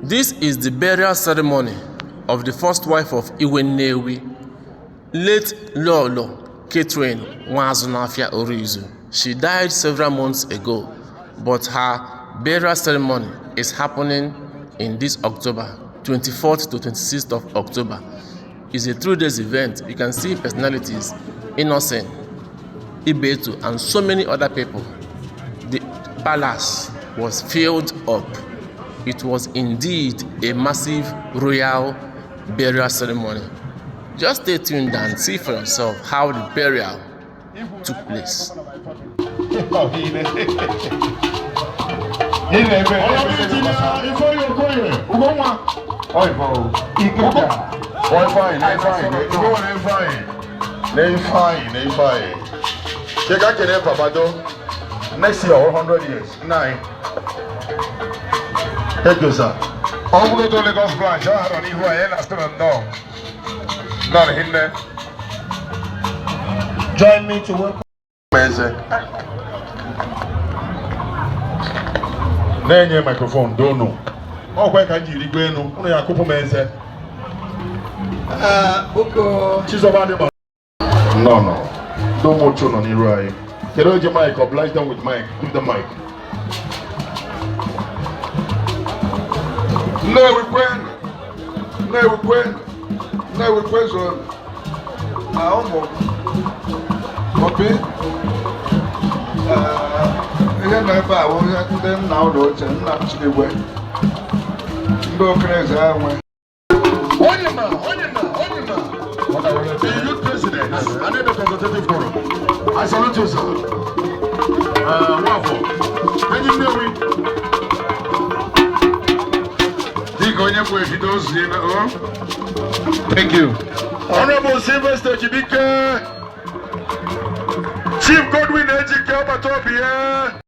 This is the burial ceremony of the first wife of Igwe Nnewi, late Lolo Catherine Nwazunafia Orizu. She died several months ago, but her burial ceremony is happening in this October, 24th to 26th of October. It's a 3 days event. You can see personalities, Innocent, Ibetu, and so many other people. The palace was filled up. It was indeed a massive royal burial ceremony. Just stay tuned and see for yourself how the burial took place. Next year, 100 years. 9. Thank you, sir. All the Lagos branch, I don't know who I am, I still don't know. Not in there. Join me to work. Name your microphone, don't know. Oh, where can you go? Only a couple men say. She's about the No. Don't watch on the right. Can you hold your mic? Oblige them with mic. Give the mic. Nnewi kwen aomo obi ihe na ebe a wo ndị nna ụlọ oche nna Igwe ndị okeneze anwe onye ma the youth president and the consultative forum. I salute you, sir. Wafo enyi Nnewi thank you. Honorable Sylvester Chibike, Chief Godwin Ejike Obatopia.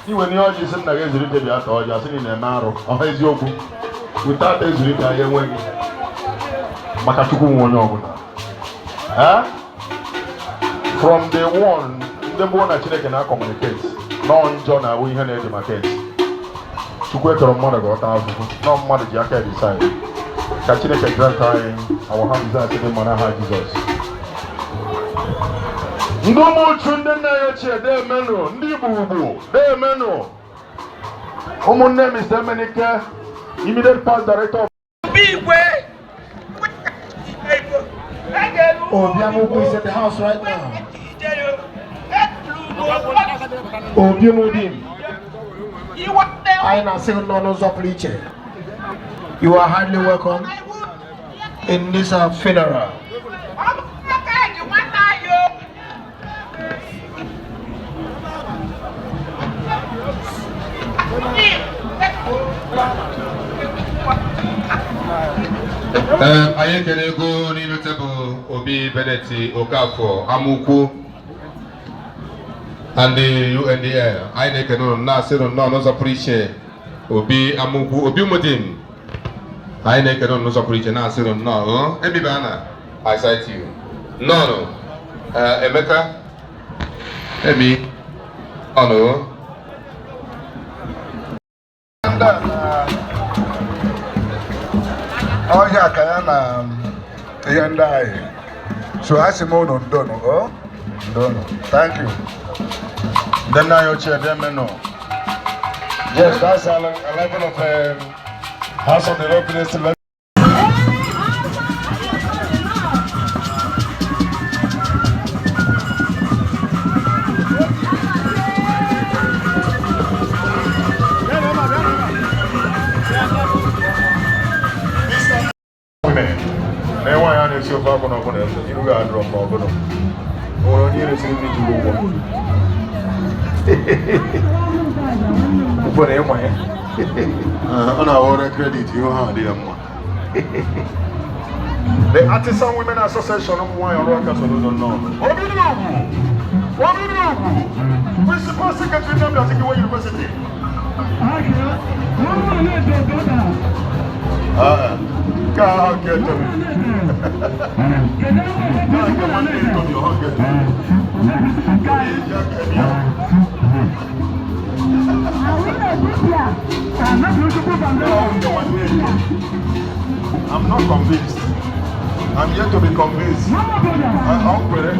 You when you're just in the resident, you are just in a narrow, or has your book. without ezurika ya enweghị maka Chukwu nwe onye ọbụla. From day one, ndị mbụ na Chineke na-communicate nọ njọ na awụ ihe na-edemarket. Chukwu etọrọ mmadụ ga-ọta ahụhụ nọ mmadụ ji aka decide ka Chineke grant anyị our hands and say mana ha Jesus. Ndị ụmụuchu ndị nna ya ochie deemenụ, ndị Igbo ugwu deemenụ. Ụmụnne Mr. Emenike, immediate past director of Igwe. Obiamuku is at the house right now. Obiamudim. I am saying no of preacher. You are highly welcome in this funeral. Anyị kere ego n'ilu tebụl Obi Beneti Okafọ Amukwu and the UNDL. Anyị na-ekene ụnụ na-asị nnọọ n'ụzọ pụrụ iche Obi Amukwu Obi Umudim. Anyị na-ekene ụnụ n'ụzọ pụrụ iche na-asị nnọọ Emibana, I cite you. Nnọọ Emeka Emi ọnụ. Oh yeah, kaya na so I say more don't know. Thank you. Then now your chair, them no. Yes, that's a level of House of the Representatives level. So far, you got drop over. Oh, you need to go. But anyway, on our credit, you have the The Artisan Women Association of Wine Workers don't know. Principal Secretary of Igwe University. Can't get to me. I'm not convinced. I'm yet to be convinced. I'm ready.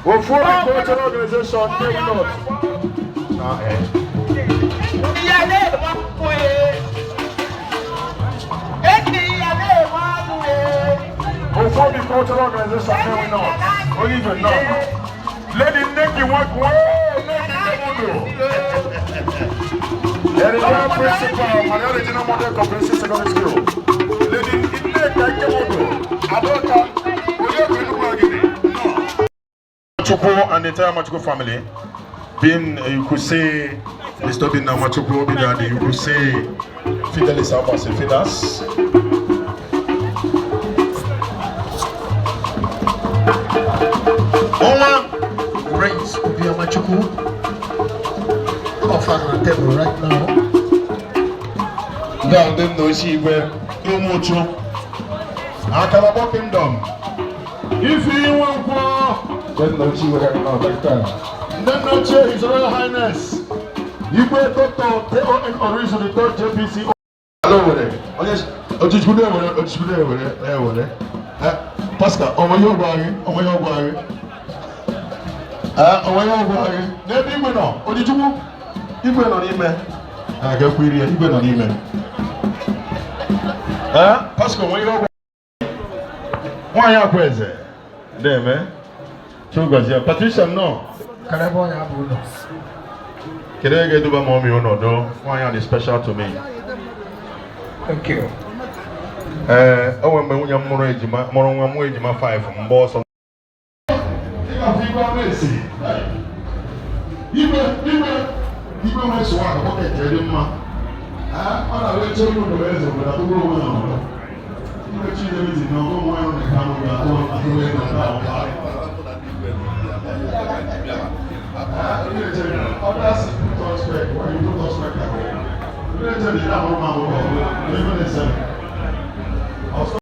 Well, for the cultural organization, maybe not. For the cultural organization, maybe not. Or even not. Let it make you work well. Let it be principal, my original model comprehensive secondary school. Let it make like a model. I don't know. Machuku and the entire Machuku family, being, you could say, disturbing now Machuku, you could say, Fidelis Abbas and Fidas. Ola Rains Obia Machuku off on the table right now. Now, them no see where no mucho. Akalabo Kingdom. If you want to then no see where now that time. Then no chair, His Royal Highness. Igwe Dr. T.O.N. Orizu, the third JPC. Hello, there. Oh, yes. Oh, just go there, Pascal, oh, my God. Never even know. Oh, did you move? Igwe no n'ime. Aga kwiri Igwe no n'ime. Pascal, when you why you kweze? There, man. Chugazi, Patricia, no. Can I buy a bonus? Can I get to my mommy or no? Why are they special to me? Thank you. Oh, when you're more age, 5 from boss. got people messy. Igwe nwere sụwa akụkọ kekere dị mma. Ọ na-wee chere ụlọ eze obodo atụrụ onwe na ọbụla. Igwe Chineke dị na ọgụ nwa ya na ka mụ ga-atụ atụrụ ego na ọbụla. Others put on spec, why you put on spec? You don't tell me that one man will go.